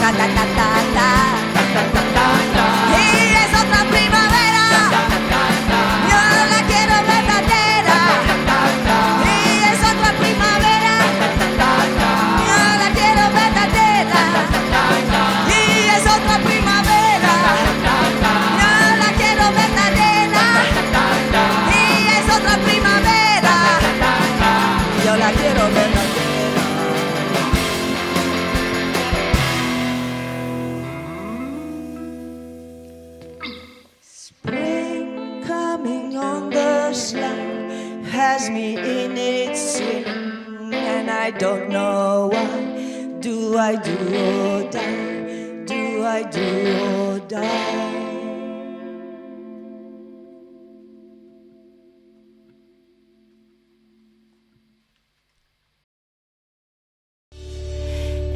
Ta ta ta ta ta. Y es otra primavera. Yo la quiero verdadera. Y es otra primavera. Yo la quiero verdadera. Y es otra primavera. Yo la quiero verdadera. Y es otra primavera. Yo la quiero verdadera. Spring coming on the slide has me in its swing, and I don't know why. Do I do or die? Do I do or die?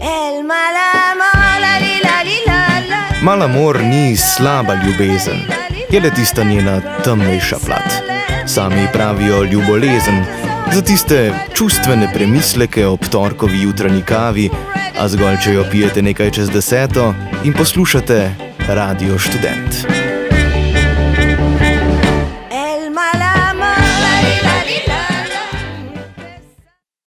El mal amor, la li la li la la. Mal amor ni slaba ljubezen, je le tista njena temnejša plat. Sami pravijo ljubolezen, za tiste čustvene premisleke ob torkovi jutranji kavi, a zgolj če jo pijete nekaj čez 10 in poslušate Radio Študent.